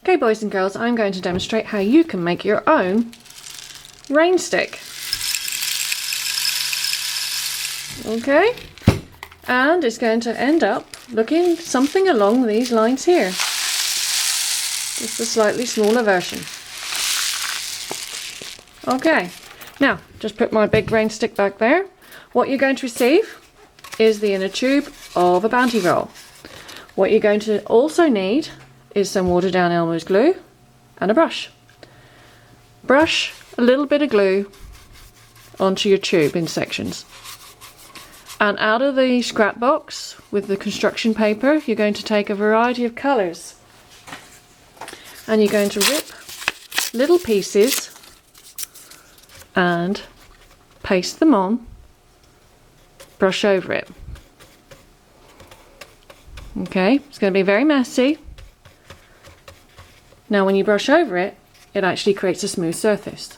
Okay, boys and girls, I'm going to demonstrate how you can make your own rain stick. Okay, and it's going to end up looking something along these lines here. Just a slightly smaller version. Okay, now just put my big rain stick back there. What you're going to receive is the inner tube of a bounty roll. What you're going to also need is some watered down Elmer's glue and a brush. Brush a little bit of glue onto your tube in sections. And out of the scrap box with the construction paper, you're going to take a variety of colours. And you're going to rip little pieces and paste them on, brush over it. Okay, it's going to be very messy. Now when you brush over it, it actually creates a smooth surface.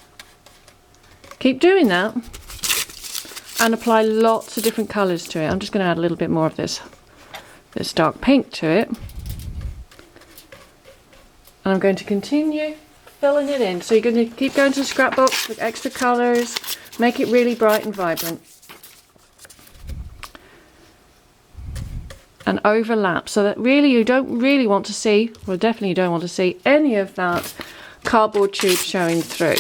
Keep doing that and apply lots of different colours to it. I'm just going to add a little bit more of this dark pink to it. And I'm going to continue filling it in. So you're going to keep going to the scrap box with extra colours, make it really bright and vibrant. And overlap, so that really you don't really want to see, well definitely you don't want to see any of that cardboard tube showing through.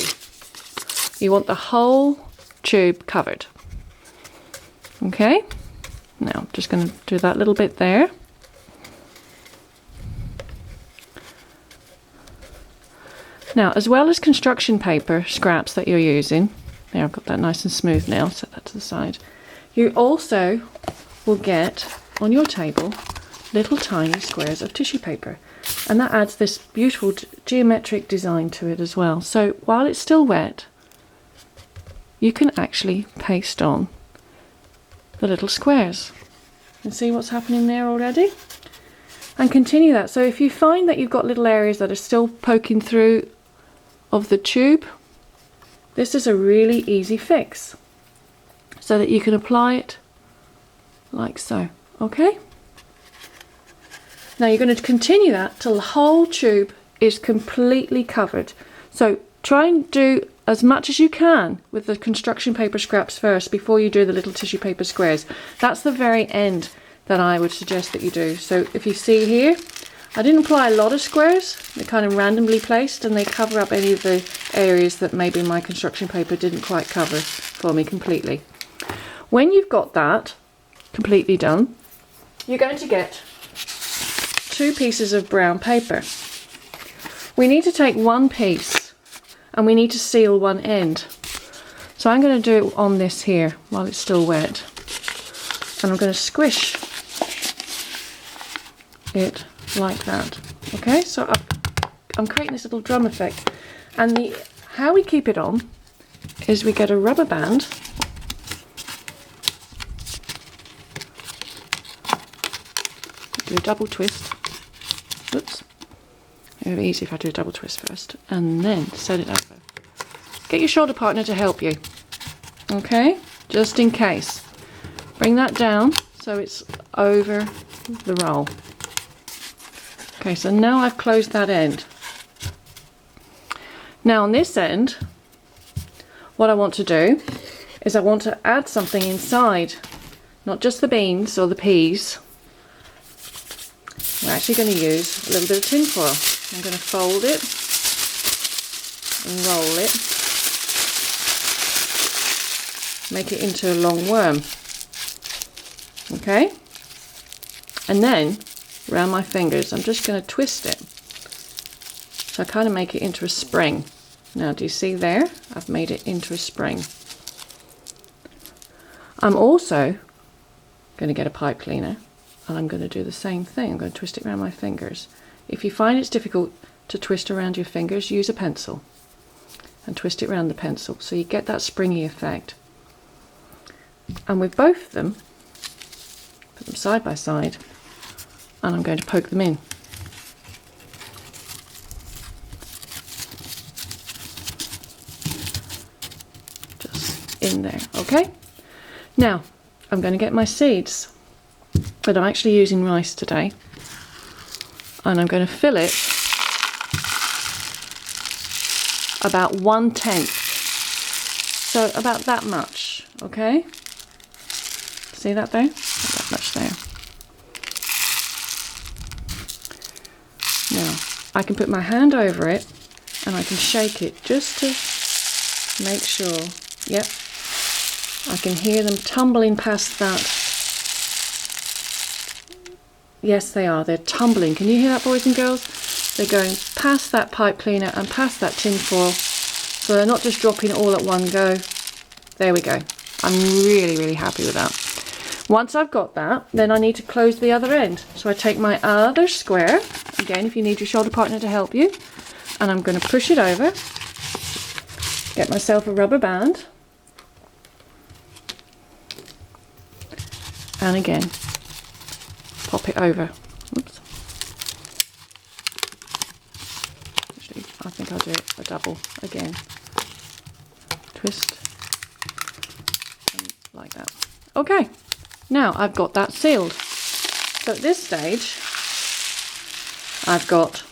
You want the whole tube covered. Okay, now I'm just going to do that little bit there. Now, as well as construction paper scraps that you're using, there I've got that nice and smooth now, set that to the side. You also will get on your table little tiny squares of tissue paper, and that adds this beautiful geometric design to it as well. So while it's still wet, you can actually paste on the little squares. You see what's happening there already? And continue that. So if you find that you've got little areas that are still poking through of the tube, this is a really easy fix, so that you can apply it like so. Okay, now you're going to continue that till the whole tube is completely covered. So try and do as much as you can with the construction paper scraps first before you do the little tissue paper squares. That's the very end that I would suggest that you do. So if you see here, I didn't apply a lot of squares. They're kind of randomly placed and they cover up any of the areas that maybe my construction paper didn't quite cover for me completely. When you've got that completely done, you're going to get 2 pieces of brown paper. We need to take one piece and we need to seal one end. So I'm going to do it on this here while it's still wet. And I'm going to squish it like that. Okay, so I'm creating this little drum effect. And how we keep it on is we get a rubber band. Do a double twist. Oops. It would be easy if I do a double twist first and then set it over. Get your shoulder partner to help you. Okay, just in case. Bring that down so it's over the roll. Okay, so now I've closed that end. Now on this end, what I want to do is I want to add something inside, not just the beans or the peas. We're actually going to use a little bit of tin foil. I'm going to fold it and roll it, make it into a long worm. Okay, and then around my fingers I'm just going to twist it, so I kind of make it into a spring. Now do you see there? I've made it into a spring. I'm also going to get a pipe cleaner and I'm going to do the same thing. I'm going to twist it around my fingers. If you find it's difficult to twist around your fingers, use a pencil and twist it around the pencil so you get that springy effect. And with both of them, put them side by side and I'm going to poke them in. Just in there, okay? Now, I'm going to get my seeds, but I'm actually using rice today, and I'm going to fill it about 1/10. So about that much, okay? See that there? That much there. Now, I can put my hand over it and I can shake it just to make sure. Yep. I can hear them tumbling past that. Yes, they are. They're tumbling. Can you hear that, boys and girls? They're going past that pipe cleaner and past that tin foil. So they're not just dropping it all at one go. There we go. I'm really, really happy with that. Once I've got that, then I need to close the other end. So I take my other square, again, if you need your shoulder partner to help you, and I'm going to push it over, get myself a rubber band, and again, pop it over. Oops. Actually, I think I'll do it a double again. Twist, and like that. Okay. Now I've got that sealed. So at this stage, I've got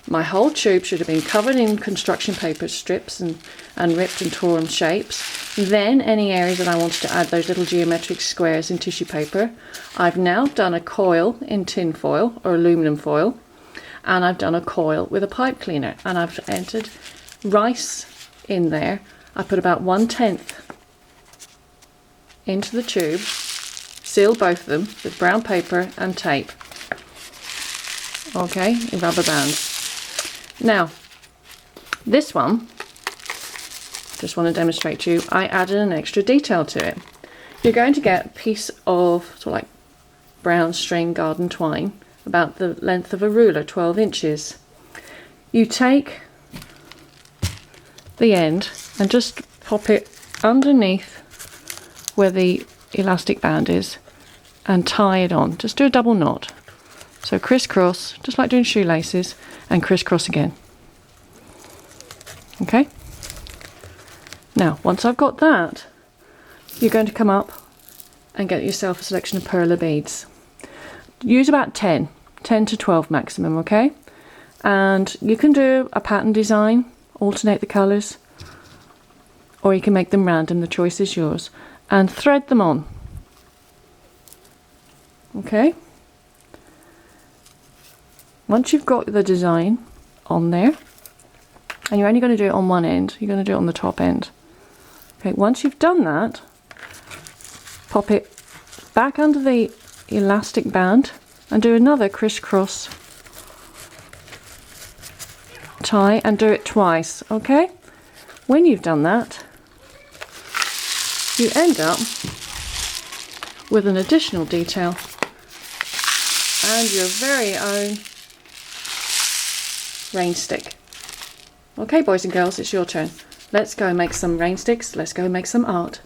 my whole tube should have been covered in construction paper strips and ripped and torn shapes. Then any areas that I wanted to add those little geometric squares in tissue paper. I've now done a coil in tin foil or aluminum foil, and I've done a coil with a pipe cleaner, and I've entered rice in there. I put about 1/10 into the tube. Seal both of them with brown paper and tape. Okay, in rubber bands. Now, this one, just want to demonstrate to you, I added an extra detail to it. You're going to get a piece of sort of like brown string garden twine, about the length of a ruler, 12 inches. You take the end and just pop it underneath where the elastic band is and tie it on. Just do a double knot. So crisscross, just like doing shoelaces, and crisscross again. Okay? Now, once I've got that, you're going to come up and get yourself a selection of perla beads. Use about 10 to 12 maximum, okay? And you can do a pattern design, alternate the colours, or you can make them random, the choice is yours. And thread them on. Okay? Once you've got the design on there, and you're only going to do it on one end, you're going to do it on the top end. Okay, once you've done that, pop it back under the elastic band and do another crisscross tie and do it twice, okay? When you've done that, you end up with an additional detail and your very own rain stick. Okay, boys and girls, it's your turn. Let's go make some rain sticks. Let's go make some art.